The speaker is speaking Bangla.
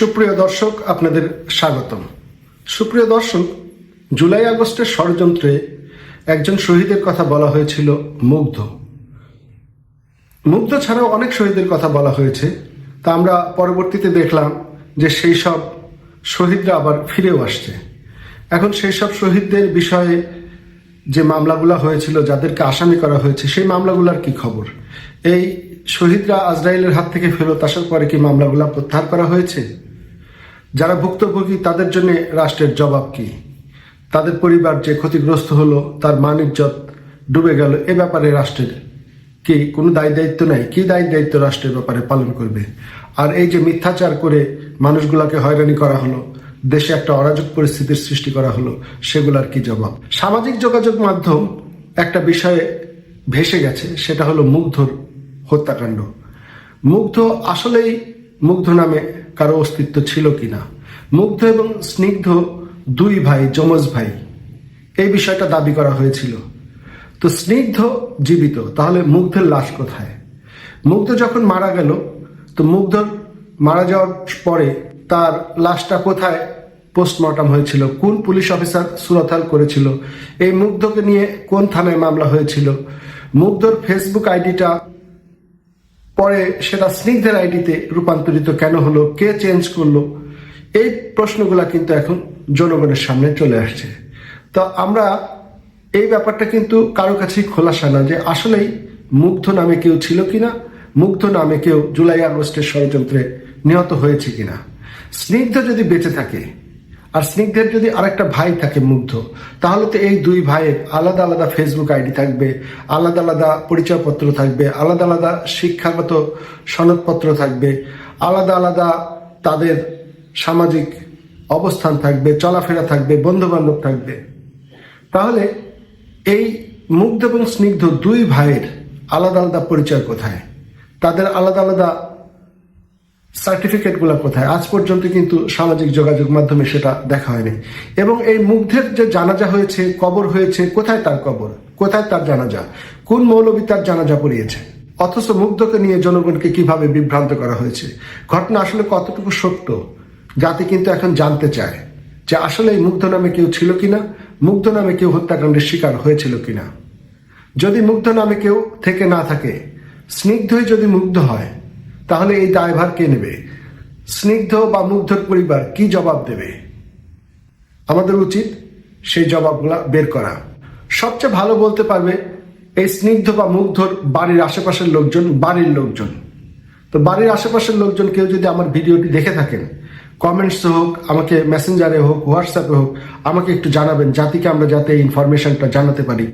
সুপ্রিয় দর্শক, আপনাদের স্বাগতম। সুপ্রিয় দর্শক, জুলাই আগস্টের ষড়যন্ত্রে একজন শহীদের কথা বলা হয়েছিল মুগ্ধ। মুগ্ধ ছাড়াও অনেক শহীদের কথা বলা হয়েছে। তা আমরা পরবর্তীতে দেখলাম যে সেই সব শহীদরা আবার ফিরেও আসছে। এখন সেই সব শহীদদের বিষয়ে যে মামলাগুলো হয়েছিল, যাদেরকে আসামি করা হয়েছে, সেই মামলাগুলোর কি খবর? এই শহীদরা আজরাইলের হাত থেকে ফেরত আসার পরে কি মামলাগুলো প্রত্যাহার করা হয়েছে? যারা ভুক্তভোগী তাদের জন্য রাষ্ট্রের জবাব কি? তাদের পরিবার যে ক্ষতিগ্রস্ত হলো, তার মান ইজ্জত ডুবে গেল, এ ব্যাপারে রাষ্ট্রের কি কোনো দায় দায়িত্ব নাই? কি দায় দায়িত্ব রাষ্ট্রের ব্যাপারে পালন করবে? আর এই যে মিথ্যাচার করে মানুষগুলোকে হয়রানি করা হলো, দেশে একটা অরাজক পরিস্থিতির সৃষ্টি করা হলো, সেগুলার কি জবাব? সামাজিক যোগাযোগ মাধ্যম একটা বিষয়ে ভেসে গেছে, সেটা হলো মুগ্ধর হত্যাকাণ্ড। মুগ্ধ আসলেই মুগ্ধ নামে কারো অস্তিত্ব ছিল কিনা? মুগ্ধ এবং স্নিগ্ধ দুই ভাই, যমজ ভাই, এই বিষয়টা দাবি করা হয়েছিল। তো স্নিগ্ধ জীবিত, তাহলে মুগ্ধের লাশ কোথায়? মুগ্ধ যখন মারা গেল, তো মুগ্ধর মারা যাওয়ার পরে তার লাশটা কোথায় পোস্টমর্টম হয়েছিল? কোন পুলিশ অফিসার সুরতাল করেছিল? এই মুগ্ধকে নিয়ে কোন থানায় মামলা হয়েছিল? মুগ্ধর ফেসবুক আইডিটা পরে সেটা স্নিগ্ধের আইডিতে রূপান্তরিত কেন হলো? কে চেঞ্জ করলো? এই প্রশ্নগুলা কিন্তু এখন জনগণের সামনে চলে আসছে। তো আমরা এই ব্যাপারটা কিন্তু কারো কাছেই খোলাসা না যে আসলেই মুগ্ধ নামে কেউ ছিল কিনা, মুগ্ধ নামে কেউ জুলাই আগস্টের ষড়যন্ত্রে নিহত হয়েছে কিনা। স্নিগ্ধ যদি বেঁচে থাকে আর স্নিগ্ধের যদি আরেকটা ভাই থাকে মুগ্ধ, তাহলে তো এই দুই ভাইয়ের আলাদা আলাদা ফেসবুক আইডি থাকবে, আলাদা আলাদা পরিচয়পত্র থাকবে, আলাদা আলাদা শিক্ষাগত সনদপত্র থাকবে, আলাদা আলাদা তাদের সামাজিক অবস্থান থাকবে, চলাফেরা থাকবে, বন্ধু বান্ধব থাকবে। তাহলে এই মুগ্ধ এবং স্নিগ্ধ দুই ভাইয়ের আলাদা আলাদা পরিচয় কোথায়? তাদের আলাদা আলাদা সার্টিফিকেটগুলো কোথায়? আজ পর্যন্ত কিন্তু সামাজিক যোগাযোগ মাধ্যমে সেটা দেখা হয়নি। এবং এই মুগ্ধের যে জানাজা হয়েছে, কবর হয়েছে, কোথায় তার কবর? কোথায় তার জানাজা? কোন মৌলবী তার জানাজা পড়িয়েছে? অথচ মুগ্ধকে নিয়ে জনগণকে কিভাবে বিভ্রান্ত করা হয়েছে। ঘটনা আসলে কতটুকু সত্য জাতি কিন্তু এখন জানতে চায় যে আসলে এই মুগ্ধ নামে কেউ ছিল কিনা, মুগ্ধ নামে কেউ হত্যাকাণ্ডের শিকার হয়েছিল কিনা। যদি মুগ্ধ নামে কেউ থেকে না থাকে, স্নিগ্ধই যদি মুগ্ধ হয়, তাহলে এই দায়ভার কে নেবে? স্নিগ্ধ বা মুগ্ধর পরিবার কি জবাব দেবে? আমাদের উচিত সেই জবাবগুলা বের করা। সবচেয়ে ভালো বলতে পারবে এই স্নিগ্ধ বা মুগ্ধর বাড়ির আশেপাশের লোকজন, বাড়ির লোকজন। তো বাড়ির আশেপাশের লোকজন কেউ যদি আমার ভিডিওটি দেখে থাকেন, কমেন্টস হোক, আমাকে মেসেঞ্জারে হোক, হোয়াটসঅ্যাপে হোক, আমাকে একটু জানাবেন, জাতিকে আমরা যাতে এই ইনফরমেশনটা জানাতে পারি।